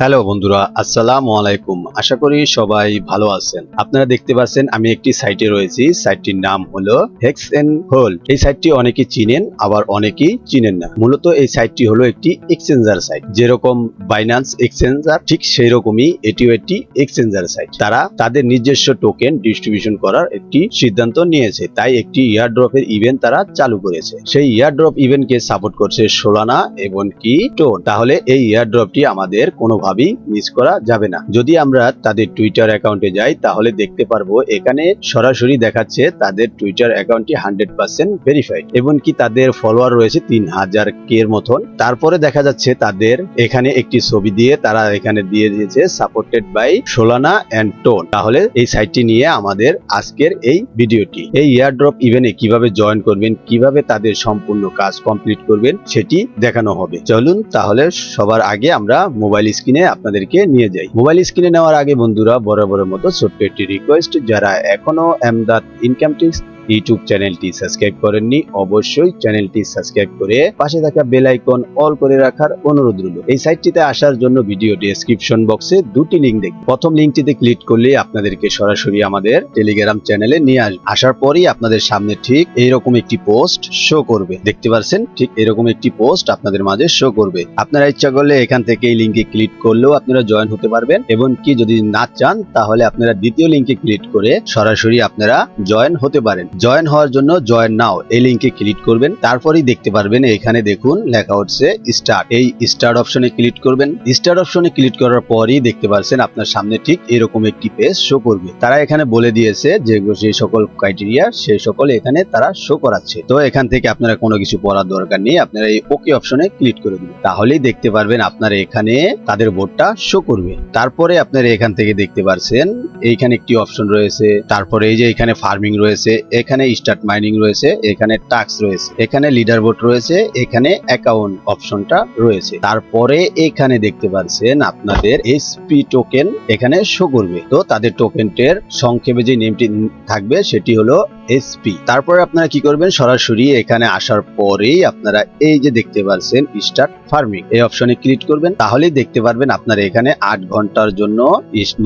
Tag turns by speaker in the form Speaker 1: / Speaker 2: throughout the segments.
Speaker 1: Hello বন্ধুরা, আসসালামু আলাইকুম। আশা করি সবাই ভালো আছেন। আপনারা দেখতে পাচ্ছেন আমি একটি সাইটে রয়েছি। সাইটটির নাম হলো হেক্স এন্ড হোল্ড। এই সাইটটি অনেকেই চিনেন, আবার অনেকেই চিনেন না। মূলত এই সাইটটি হলো একটি এক্সচেঞ্জার সাইট। যেরকম বাইন্যান্স এক্সচেঞ্জার, ঠিক সেই রকমই এটিও একটি এক্সচেঞ্জার সাইট। তারা তাদের নিজস্ব টোকেন ডিস্ট্রিবিউশন করার একটি সিদ্ধান্ত নিয়েছে, তাই একটি ইয়ারড্রপের ইভেন্ট তারা চালু করেছে। সেই ইয়ারড্রপ ইভেন্টকে সাপোর্ট করছে সোলানা এবং কি টোন। তাহলে এই ইয়ারড্রপটি আমাদের কোনোভাবেই মিস করা যাবে না। যদি আমরা তাদের টুইটার অ্যাকাউন্টে যাই তাহলে দেখতে পারবো এখানে সরাসরি দেখাচ্ছে তাদের টুইটার অ্যাকাউন্টটি 100% ভেরিফাইড এবং কি তাদের ফলোয়ার রয়েছে 3000 এর মতন। তারপরে দেখা যাচ্ছে তাদের এখানে একটি ছবি দিয়ে তারা এখানে দিয়ে দিয়েছে supported by Solana and TON. তাহলে এই সাইটটি নিয়ে আমাদের আজকের এই ভিডিওটি। এই ইয়ারড্রপ ইভেন্টে কিভাবে জয়েন করবেন, কিভাবে তাদের সম্পূর্ণ কাজ কমপ্লিট করবেন সেটি দেখানো হবে। চলুন তাহলে সবার আগে আমরা মোবাইল স্ক্রিনে আপনাদেরকে নিয়ে যাই। মোবাইল স্ক্রিনে নেওয়ার আগে বন্ধুরা বরাবরের মতো ছোট্ট একটি রিকোয়েস্ট, যারা এখনো এমদাদ ইনকাম টিপস ইউটিউব চ্যানেলটি সাবস্ক্রাইব করেননি অবশ্যই চ্যানেলটি সাবস্ক্রাইব করে পাশে থাকা বেল আইকন অল করে রাখার অনুরোধ রইল। এই সাইটটিতে আসার জন্য ভিডিও ডেসক্রিপশন বক্সে দুটি লিংক দেখবেন। প্রথম লিংকটিতে ক্লিক করলে আপনাদেরকে সরাসরি আমাদের টেলিগ্রাম চ্যানেলে নিয়ে আসবে। আসার পরই আপনাদের সামনে ঠিক এইরকম একটি পোস্ট শো করবে। দেখতে পাচ্ছেন ঠিক এরকম একটি পোস্ট আপনাদের মাঝে শো করবে। আপনারা ইচ্ছা করলে এখান থেকে এই লিংকে ক্লিক করলেও আপনারা জয়েন হতে পারবেন, এবং কি যদি না চান তাহলে আপনারা দ্বিতীয় লিংকে ক্লিক করে সরাসরি আপনারা জয়েন হতে পারেন। জয়েন হওয়ার জন্য জয়েন নাও এই লিংকে ক্লিক করবেন। তারপরেই দেখতে পারবেন এখানে দেখুন লেখা হচ্ছে স্টার্ট। এই স্টার্ট অপশনে ক্লিক করবেন। স্টার্ট অপশনে ক্লিক করার পরই দেখতে পাচ্ছেন আপনার সামনে ঠিক এরকম একটি পেজ শো করবে। তারা এখানে বলে দিয়েছে যে সেই সকল ক্রাইটেরিয়া সেই সকল এখানে তারা শো করাচ্ছে। তো এখান থেকে আপনারা কোনো কিছু পড়ার দরকার নেই, আপনারা এই ওকে অপশনে ক্লিক করে দিবেন। তাহলেই দেখতে পারবেন আপনারা এখানে তাদের বোর্ডটা শো করবে। তারপরে আপনারা এখান থেকে দেখতে পাচ্ছেন এইখানে একটি অপশন রয়েছে, তারপরে এই যে এখানে ফার্মিং রয়েছে, এখানে স্টার্ট মাইনিং রয়েছে, এখানে টাস্ক রয়েছে, এখানে লিডার বোর্ড রয়েছে, এখানে অ্যাকাউন্ট অপশনটা রয়েছে। তারপরে এখানে দেখতে পাচ্ছেন আপনাদের এসপি টোকেন এখানে শো করবে। তো তাদের টোকেনটির সংক্ষেপে যে নেমটি থাকবে সেটি হলো এসপি। তারপরে আপনারা কি করবেন, সরাসরি এখানে আসার পরেই আপনারা এই যে দেখতে পাচ্ছেন স্টার্ট ফার্মিং এই অপশনে ক্লিক করবেন। তাহলেই দেখতে পারবেন আপনারা এখানে 8 ঘন্টার জন্য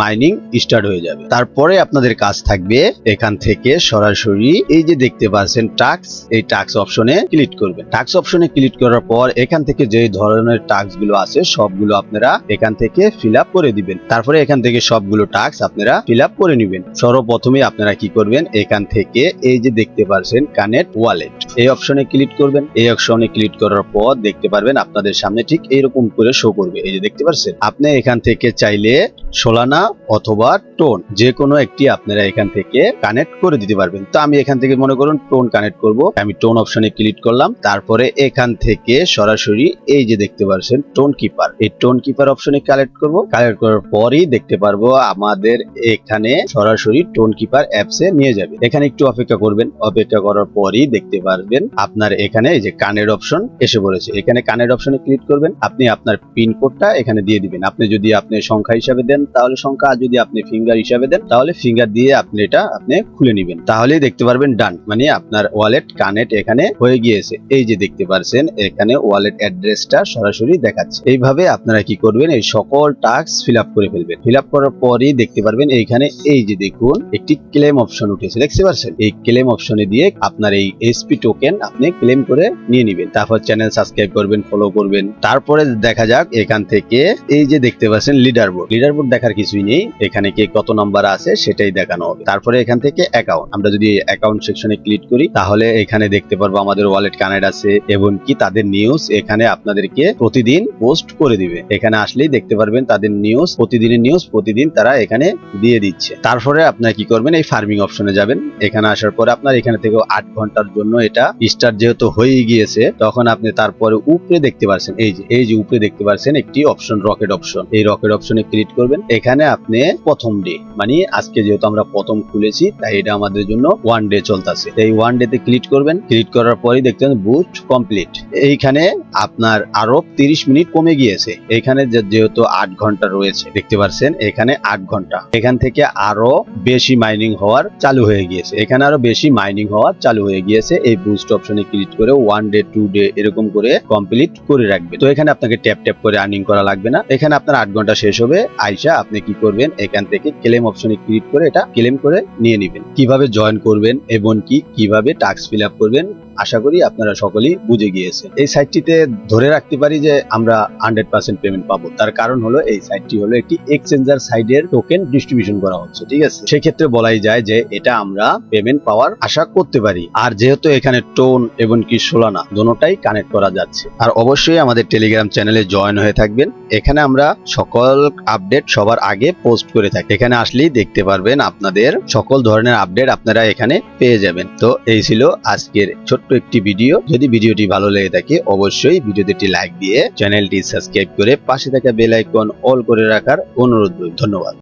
Speaker 1: মাইনিং স্টার্ট হয়ে যাবে। তারপরে আপনাদের কাজ থাকবে এখান থেকে সরাসরি এই যে দেখতে পাচ্ছেন টাস্ক, এই টাস্ক অপশনে ক্লিক করবেন। টাস্ক অপশনে ক্লিক করার পর এখান থেকে যে ধরনের টাস্ক গুলো আছে সবগুলো আপনারা এখান থেকে ফিল আপ করে দিবেন। তারপরে এখান থেকে সবগুলো টাস্ক আপনারা ফিল আপ করে নেবেন। সর্বপ্রথমে আপনারা কি করবেন, এখান থেকে এই যে দেখতে পাচ্ছেন কানেক্ট ওয়ালেট এই অপশনে ক্লিক করবেন। এই অপশনে ক্লিক করার পর দেখতে পারবেন আপনাদের সামনে ঠিক এইরকম করে শো করবে। এই যে দেখতে পাচ্ছেন আপনি এখান থেকে চাইলে সোলানা অথবা টোন যে কোনো একটি আপনারা এখান থেকে কানেক্ট করে দিতে পারবেন। তো আমি এখান থেকে মনে করুন টোন কানেক্ট করব, আমি টোন অপশনে ক্লিক করলাম। তারপরে এখান থেকে সরাসরি এই যে দেখতে পাচ্ছেন টোন কিপার, এই টোন কিপার অপশনে কালেক্ট করব। কালেক্ট করার পরই দেখতে পারবো আমাদের এখানে সরাসরি টোন কিপার অ্যাপসে নিয়ে যাবে। এখানে একটু অপেক্ষা করবেন, অপেক্ষা করার পরই দেখতে পারবেন আপনার এখানে এই যে কানের অপশন এসে পড়েছে। এখানে কানের অপশনে ক্লিক করবেন, আপনি আপনার পিন কোডটা এখানে দিয়ে দিবেন। আপনি যদি আপনি সংখ্যা হিসাবে দেন তাহলে সংখ্যা, আর যদি আপনি ফিঙ্গার হিসাবে দেন তাহলে ফিঙ্গার দিয়ে আপনি এটা আপনি খুলে নেবেন। তাহলেই দেখতে পারবেন ডান, মানে আপনার ওয়ালেট কানেক্ট এখানে হয়ে গিয়েছে। এই যে দেখতে পাচ্ছেন এখানে ওয়ালেট অ্যাড্রেসটা সরাসরি দেখাচ্ছে। এইভাবে আপনারা কি করবেন, এই সকল টাস্ক ফিল আপ করে ফেলবেন। ফিল আপ করার পরই দেখতে পারবেন এইখানে এই যে দেখুন একটি ক্লেম অপশন উঠেছে, দেখতে পাচ্ছেন। এই ক্লেম অপশনে দিয়ে আপনার এই এসপি টোকেন আপনি ক্লেম করে নিয়ে নেবেন। তারপর চ্যানেল সাবস্ক্রাইব করবেন, ফলো করবেন। তারপরে দেখা যাক এখান থেকে এই যে দেখতে পাচ্ছেন লিডার বোর্ড। লিডার বোর্ড দেখার কিছুই নেই, এখানে কে কত নাম্বার আছে সেটাই দেখানো হবে। তারপরে এখান থেকে অ্যাকাউন্ট, আমরা যদি অ্যাকাউন্ট সেকশনে ক্লিক করি তাহলে এখানে দেখতে পারবো আমাদের ওয়ালেট কানেক্ট আছে এবং কি তাদের নিউজ এখানে আপনাদেরকে প্রতিদিন পোস্ট করে দিবে। এখানে আসলেই দেখতে পারবেন তাদের নিউজ, প্রতিদিনের নিউজ প্রতিদিন তারা এখানে দিয়ে দিচ্ছে। তারপরে আপনারা কি করবেন, এই ফার্মিং অপশনে যাবেন। এখানে আসার পরে আপনার এখানে থেকে 8 ঘন্টার জন্য এটা স্টার্ট যেহেতু হয়ে গিয়েছে, তখন আপনি তারপরে উপরে দেখতে পাচ্ছেন এই যে উপরে দেখতে পাচ্ছেন একটি অপশন রকেট অপশন, এই রকেট অপশনে ক্লিক করবেন। এখানে আপনি প্রথম ডে মানে আজকে যেহেতু আমরা প্রথম খুলেছি তাই এটা আমাদের জন্য 1 ডে চলতেছে। এই 1 ডে তে ক্লিক করবেন, ক্লিক করার পরেই দেখতেন বুস্ট কমপ্লিট। এইখানে আপনার আরো 30 মিনিট কমে গিয়েছে। এখানে যেহেতু 8 ঘন্টা রয়েছে, দেখতে পাচ্ছেন এখানে 8 ঘন্টা। এখান থেকে আরো বেশি মাইনিং হওয়ার চালু হয়ে গিয়েছে, এখানে আরো বেশি মাইনিং হওয়ার চালু হয়ে গিয়েছে। এই বুস্ট অপশনে ক্লিক করে 1 ডে 2 ডে এরকম করে কমপ্লিট করে রাখবে। তো এখানে আপনাকে ট্যাপ ট্যাপ করে আর্নিং করা লাগবে না। এখানে আপনার 8 ঘন্টা শেষ হবে, আইসা আপনি কি করবেন, এখান থেকে ক্লেম অপশনে ক্লিক করে এটা ক্লেম করে নিয়ে নেবেন। কিভাবে জয়েন করবেন এবং কিভাবে টাস্ক ফিল আপ করবেন আশা করি আপনারা সকলেই বুঝে গিয়েছেন। এই সাইটটিতে ধরে রাখতে পারি যে আমরা 100% পেমেন্ট পাবো। তার কারণ হলো এই সাইটটি হলো একটি এক্সচেঞ্জার সাইডের টোকেন ডিস্ট্রিবিউশন করা হচ্ছে, ঠিক আছে। সেক্ষেত্রে বলাই যায় যে এটা আমরা পেমেন্ট পাওয়ার আশা করতে পারি। আর যেহেতু এখানে টোন এবং কি সোলানা দোনোটাই কানেক্ট করা যাচ্ছে। আর অবশ্যই আমাদের টেলিগ্রাম চ্যানেলে জয়েন হয়ে থাকবেন। এখানে আমরা সকল আপডেট সবার আগে পোস্ট করে থাকি। এখানে আসলেই দেখতে পারবেন আপনাদের সকল ধরনের আপডেট আপনারা এখানে পেয়ে যাবেন। তো এই ছিল আজকের ছোট্ট একটি ভিডিও। যদি ভিডিওটি ভালো লেগে থাকে অবশ্যই ভিডিওতে একটি লাইক দিয়ে চ্যানেলটি সাবস্ক্রাইব করে পাশে থাকা বেল আইকন অল করে রাখার অনুরোধ রইল। ধন্যবাদ।